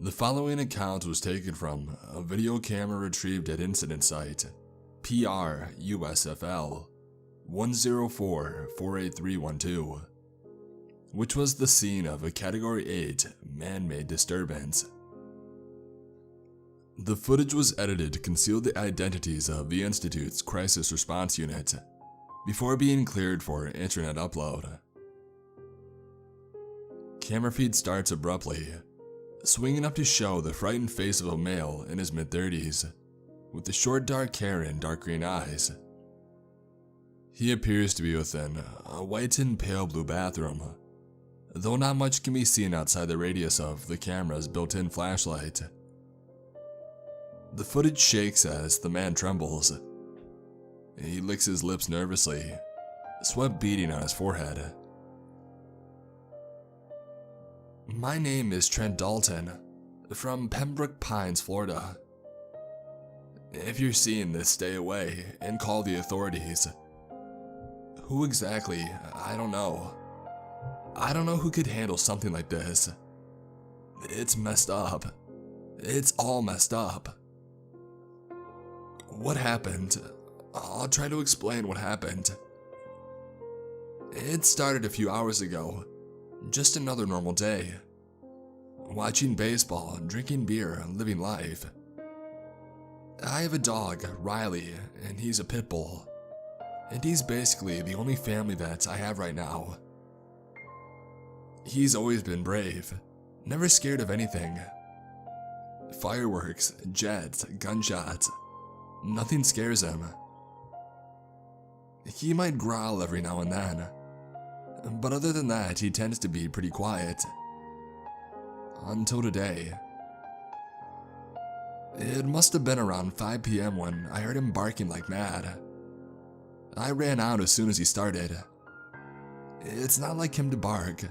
The following account was taken from a video camera retrieved at incident site PRUSFL 104-48312, which was the scene of a Category 8 man-made disturbance. The footage was edited to conceal the identities of the Institute's crisis response unit before being cleared for internet upload. Camera feed starts abruptly, swinging up to show the frightened face of a male in his mid-30s, with the short dark hair and dark green eyes. He appears to be within a white and pale blue bathroom, though not much can be seen outside the radius of the camera's built-in flashlight. The footage shakes as the man trembles. He licks his lips nervously, sweat beading on his forehead. "My name is Trent Dalton, from Pembroke Pines, Florida. If you're seeing this, stay away and call the authorities. Who exactly? I don't know. I don't know who could handle something like this. It's messed up. It's all messed up. What happened? I'll try to explain what happened. It started a few hours ago. Just another normal day. Watching baseball, drinking beer, living life. I have a dog, Riley, and he's a pit bull. And he's basically the only family that I have right now. He's always been brave, never scared of anything. Fireworks, jets, gunshots, nothing scares him. He might growl every now and then, but other than that, he tends to be pretty quiet. Until today. It must have been around 5 p.m. when I heard him barking like mad. I ran out as soon as he started. It's not like him to bark,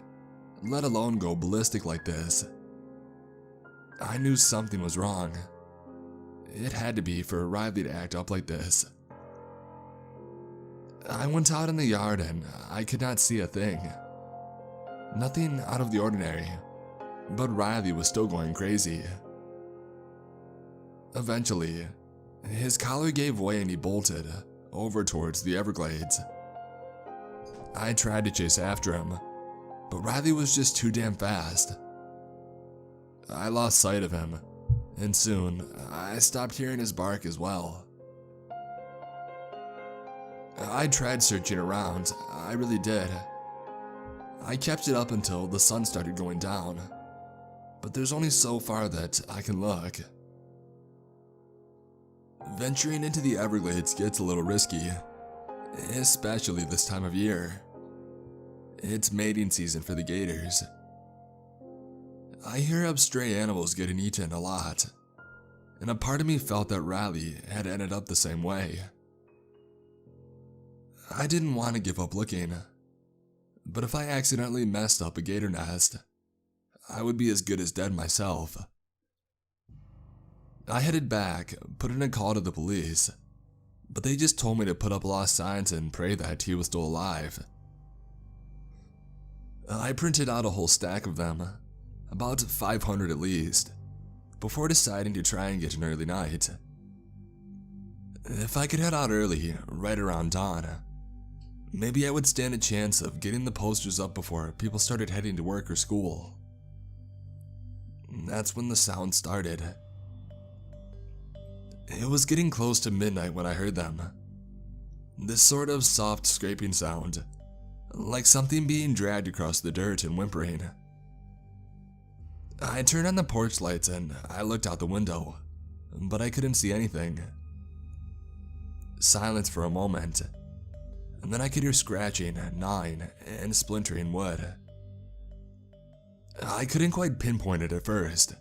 let alone go ballistic like this. I knew something was wrong. It had to be for Ravi to act up like this. I went out in the yard and I could not see a thing. Nothing out of the ordinary, but Ravi was still going crazy. Eventually, his collar gave way and he bolted over towards the Everglades. I tried to chase after him, but Ravi was just too damn fast. I lost sight of him, and soon I stopped hearing his bark as well. I tried searching around, I really did. I kept it up until the sun started going down, but there's only so far that I can look. Venturing into the Everglades gets a little risky, especially this time of year. It's mating season for the gators. I hear of stray animals getting eaten a lot, and a part of me felt that Ravi had ended up the same way. I didn't want to give up looking, but if I accidentally messed up a gator nest, I would be as good as dead myself. I headed back, put in a call to the police, but they just told me to put up lost signs and pray that he was still alive. I printed out a whole stack of them, about 500 at least, before deciding to try and get an early night. If I could head out early, right around dawn, maybe I would stand a chance of getting the posters up before people started heading to work or school. That's when the sound started. It was getting close to midnight when I heard them. This sort of soft scraping sound, like something being dragged across the dirt and whimpering. I turned on the porch lights and I looked out the window, but I couldn't see anything. Silence for a moment, and then I could hear scratching, gnawing, and splintering wood. I couldn't quite pinpoint it at first,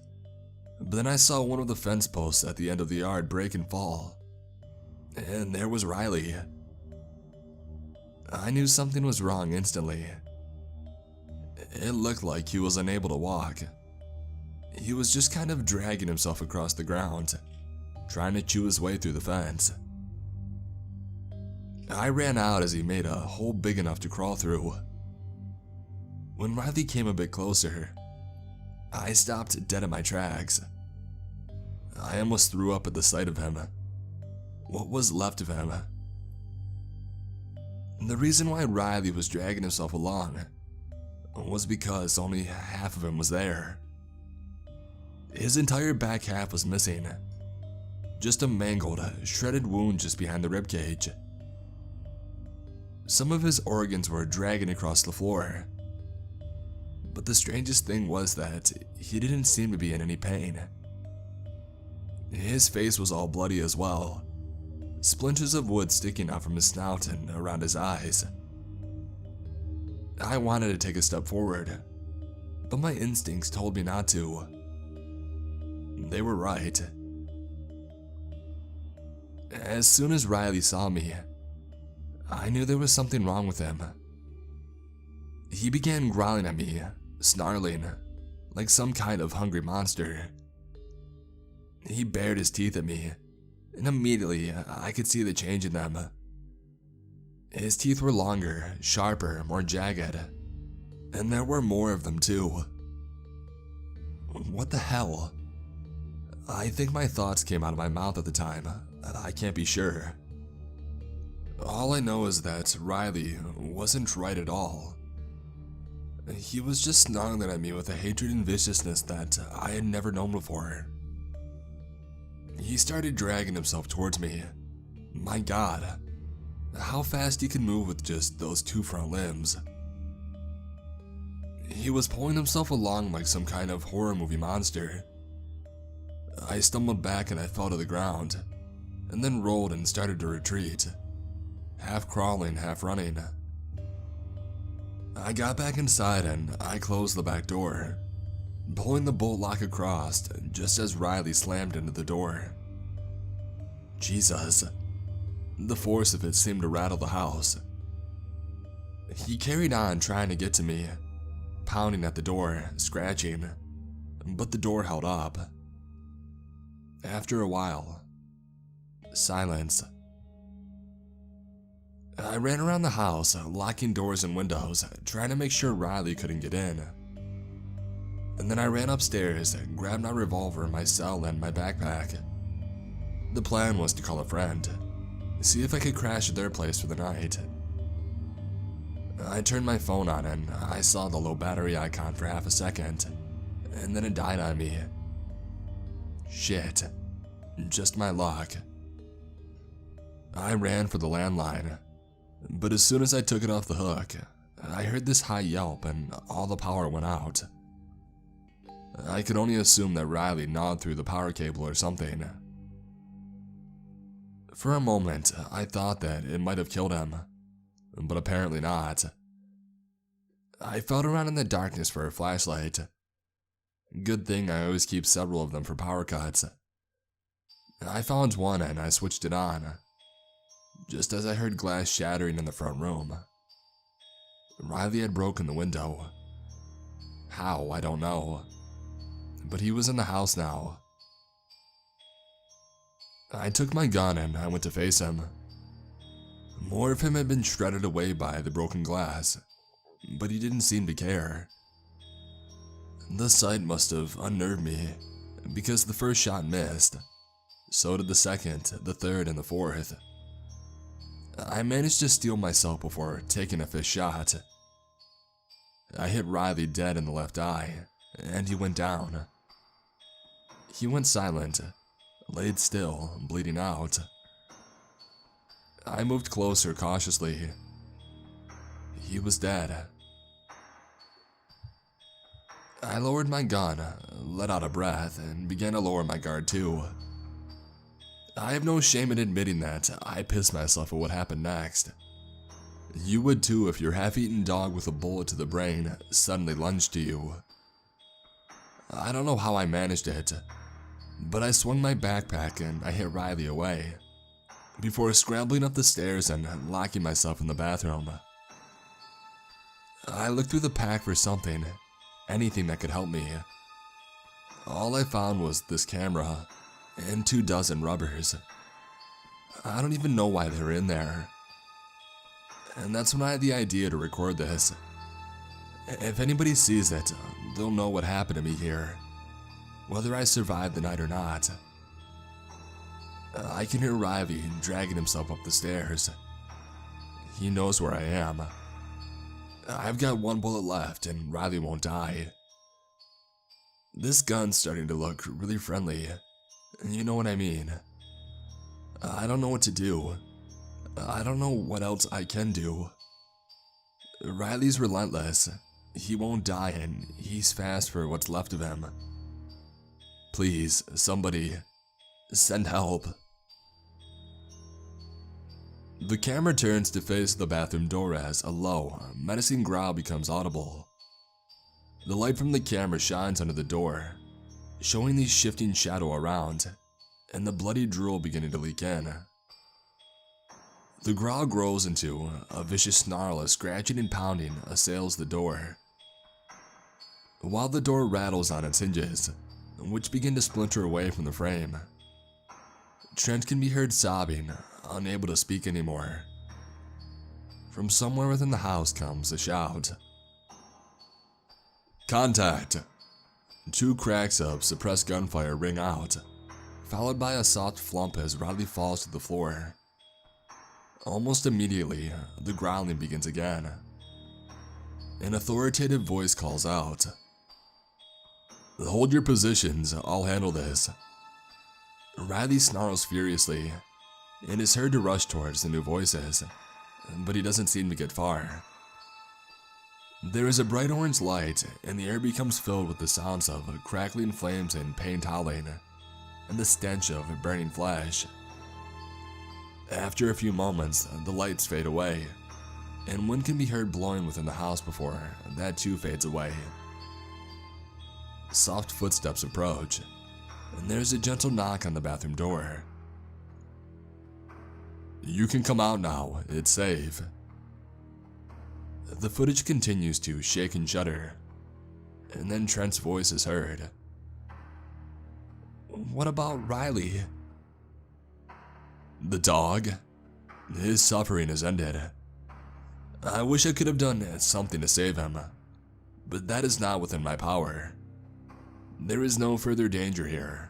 but then I saw one of the fence posts at the end of the yard break and fall, and there was Riley. I knew something was wrong instantly. It looked like he was unable to walk. He was just kind of dragging himself across the ground, trying to chew his way through the fence. I ran out as he made a hole big enough to crawl through. When Ravi came a bit closer, I stopped dead in my tracks. I almost threw up at the sight of him. What was left of him? The reason why Riley was dragging himself along was because only half of him was there. His entire back half was missing. Just a mangled, shredded wound just behind the ribcage. Some of his organs were dragging across the floor. But the strangest thing was that he didn't seem to be in any pain. His face was all bloody as well, splinters of wood sticking out from his snout and around his eyes. I wanted to take a step forward, but my instincts told me not to. They were right. As soon as Riley saw me, I knew there was something wrong with him. He began growling at me, snarling, like some kind of hungry monster. He bared his teeth at me, and immediately I could see the change in them. His teeth were longer, sharper, more jagged, and there were more of them too. What the hell? I think my thoughts came out of my mouth at the time. I can't be sure. All I know is that Riley wasn't right at all. He was just snarling at me with a hatred and viciousness that I had never known before. He started dragging himself towards me. My God, how fast he could move with just those two front limbs. He was pulling himself along like some kind of horror movie monster. I stumbled back and I fell to the ground, and then rolled and started to retreat, half crawling, half running. I got back inside and I closed the back door, pulling the bolt lock across just as Riley slammed into the door. Jesus, the force of it seemed to rattle the house. He carried on trying to get to me, pounding at the door, scratching, but the door held up. After a while, silence. I ran around the house, locking doors and windows, trying to make sure Riley couldn't get in. And then I ran upstairs, grabbed my revolver, my cell, and my backpack. The plan was to call a friend, see if I could crash at their place for the night. I turned my phone on and I saw the low battery icon for half a second, and then it died on me. Shit, just my luck. I ran for the landline, but as soon as I took it off the hook, I heard this high yelp and all the power went out. I could only assume that Riley gnawed through the power cable or something. For a moment, I thought that it might have killed him, but apparently not. I felt around in the darkness for a flashlight. Good thing I always keep several of them for power cuts. I found one and I switched it on, just as I heard glass shattering in the front room. Riley had broken the window. How, I don't know, but he was in the house now. I took my gun and I went to face him. More of him had been shredded away by the broken glass, but he didn't seem to care. The sight must have unnerved me, because the first shot missed. So did the second, the third, and the fourth. I managed to steel myself before taking a fifth shot. I hit Riley dead in the left eye, and he went down. He went silent, laid still, bleeding out. I moved closer cautiously. He was dead. I lowered my gun, let out a breath, and began to lower my guard too. I have no shame in admitting that I pissed myself at what happened next. You would too if your half-eaten dog with a bullet to the brain suddenly lunged to you. I don't know how I managed it, but I swung my backpack and I hit Riley away, before scrambling up the stairs and locking myself in the bathroom. I looked through the pack for something, anything that could help me. All I found was this camera and 24 rubbers. I don't even know why they were in there. And that's when I had the idea to record this. If anybody sees it, they'll know what happened to me here, whether I survived the night or not. I can hear Ravi dragging himself up the stairs. He knows where I am. I've got one bullet left and Ravi won't die. This gun's starting to look really friendly. You know what I mean? I don't know what to do. I don't know what else I can do. Riley's relentless. He won't die and he's fast for what's left of him. Please, somebody, send help. The camera turns to face the bathroom door as a low, menacing growl becomes audible. The light from the camera shines under the door, showing the shifting shadow around, and the bloody drool beginning to leak in. The growl grows into a vicious snarl as scratching and pounding assails the door. While the door rattles on its hinges, which begin to splinter away from the frame, Trent can be heard sobbing, unable to speak anymore. From somewhere within the house comes a shout. Contact! 2 cracks of suppressed gunfire ring out, followed by a soft flump as Ravi falls to the floor. Almost immediately, the growling begins again. An authoritative voice calls out. Hold your positions, I'll handle this. Ravi snarls furiously, and is heard to rush towards the new voices, but he doesn't seem to get far. There is a bright orange light, and the air becomes filled with the sounds of crackling flames and paint howling, and the stench of burning flesh. After a few moments, the lights fade away, and wind can be heard blowing within the house before that too fades away. Soft footsteps approach, and there's a gentle knock on the bathroom door. You can come out now, it's safe. The footage continues to shake and shudder, and then Trent's voice is heard. What about Riley? The dog? His suffering is ended. I wish I could have done something to save him, but that is not within my power. There is no further danger here.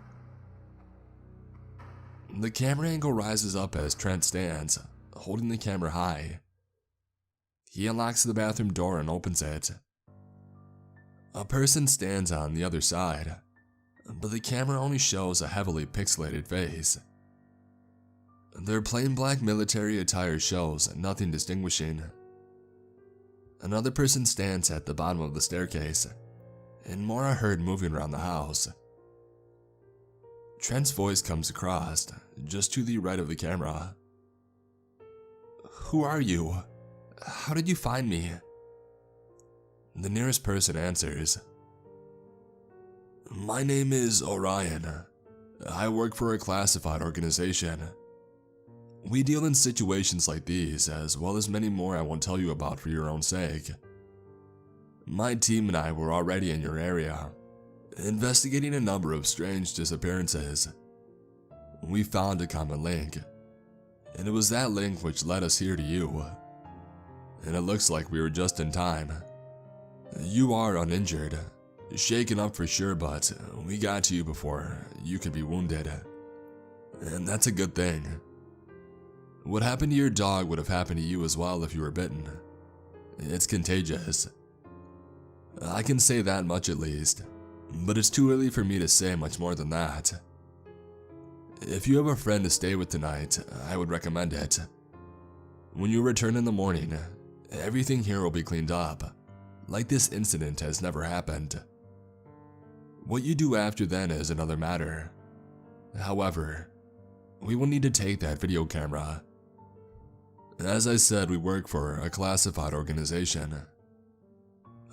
The camera angle rises up as Trent stands, holding the camera high. He unlocks the bathroom door and opens it. A person stands on the other side, but the camera only shows a heavily pixelated face. Their plain black military attire shows nothing distinguishing. Another person stands at the bottom of the staircase, and more are heard moving around the house. Trent's voice comes across, just to the right of the camera. Who are you? How did you find me? The nearest person answers. My name is Orion. I work for a classified organization. We deal in situations like these, as well as many more I won't tell you about for your own sake. My team and I were already in your area, investigating a number of strange disappearances. We found a common link, and it was that link which led us here to you. And it looks like we were just in time. You are uninjured, shaken up for sure, but we got to you before you could be wounded. And that's a good thing. What happened to your dog would have happened to you as well if you were bitten. It's contagious. I can say that much at least, but it's too early for me to say much more than that. If you have a friend to stay with tonight, I would recommend it. When you return in the morning, everything here will be cleaned up, like this incident has never happened. What you do after then is another matter. However, we will need to take that video camera. As I said, we work for a classified organization.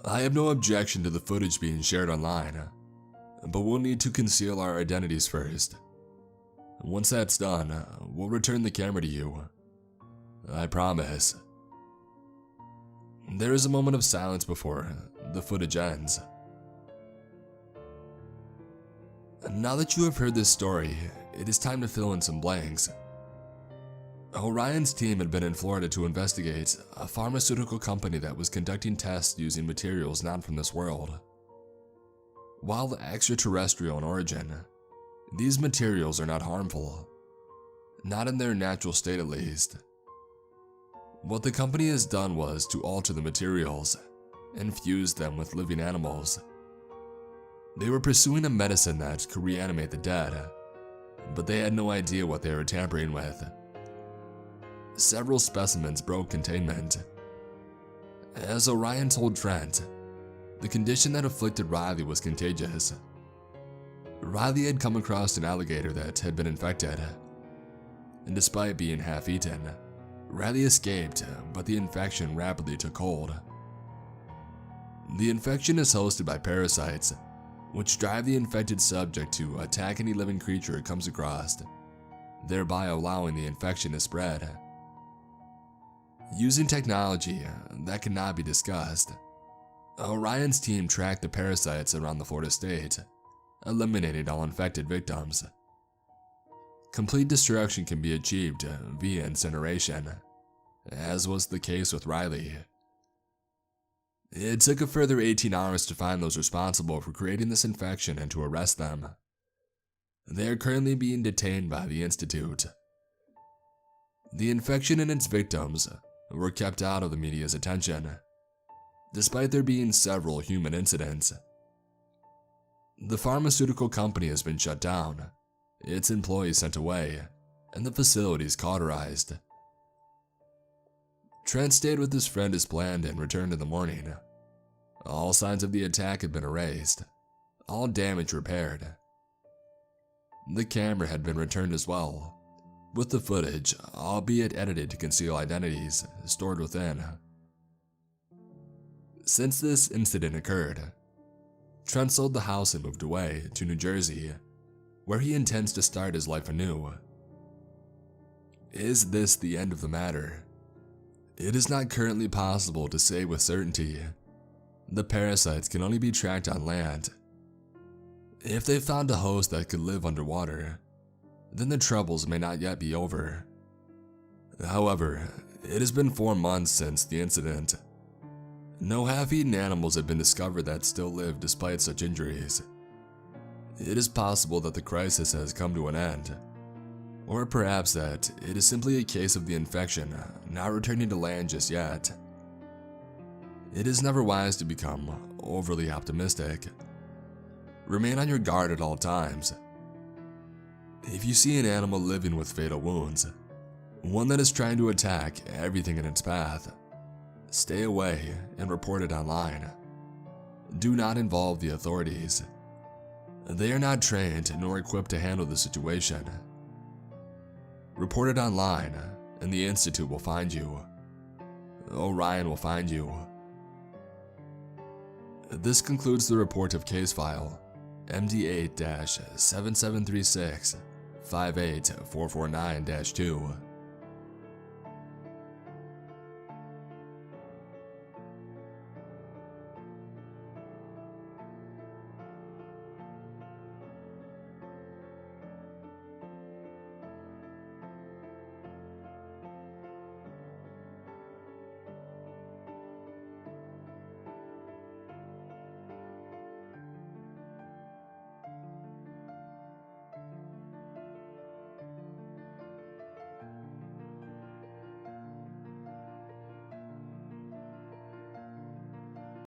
I have no objection to the footage being shared online, but we'll need to conceal our identities first. Once that's done, we'll return the camera to you. I promise. There is a moment of silence before the footage ends. Now that you have heard this story, it is time to fill in some blanks. Orion's team had been in Florida to investigate a pharmaceutical company that was conducting tests using materials not from this world. While extraterrestrial in origin, these materials are not harmful. Not in their natural state at least. What the company has done was to alter the materials and fuse them with living animals. They were pursuing a medicine that could reanimate the dead, but they had no idea what they were tampering with. Several specimens broke containment. As Orion told Trent, the condition that afflicted Riley was contagious. Riley had come across an alligator that had been infected, and despite being half-eaten, Riley escaped, but the infection rapidly took hold. The infection is hosted by parasites, which drive the infected subject to attack any living creature it comes across, thereby allowing the infection to spread. Using technology that cannot be discussed, Orion's team tracked the parasites around the Florida state, eliminating all infected victims. Complete destruction can be achieved via incineration, as was the case with Riley. It took a further 18 hours to find those responsible for creating this infection and to arrest them. They are currently being detained by the Institute. The infection and its victims were kept out of the media's attention, despite there being several human incidents. The pharmaceutical company has been shut down, its employees sent away, and the facilities cauterized. Trent stayed with his friend as planned and returned in the morning. All signs of the attack had been erased, all damage repaired. The camera had been returned as well, with the footage, albeit edited to conceal identities, stored within. Since this incident occurred, Trent sold the house and moved away to New Jersey, where he intends to start his life anew. Is this the end of the matter? It is not currently possible to say with certainty. The parasites can only be tracked on land. If they found a host that could live underwater, then the troubles may not yet be over. However, it has been 4 months since the incident. No half-eaten animals have been discovered that still live despite such injuries. It is possible that the crisis has come to an end, or perhaps that it is simply a case of the infection not returning to land just yet. It is never wise to become overly optimistic. Remain on your guard at all times. If you see an animal living with fatal wounds, one that is trying to attack everything in its path, stay away and report it online. Do not involve the authorities. They are not trained nor equipped to handle the situation. Report it online, and the Institute will find you. Orion will find you. This concludes the report of case file MD8-7736-58449-2.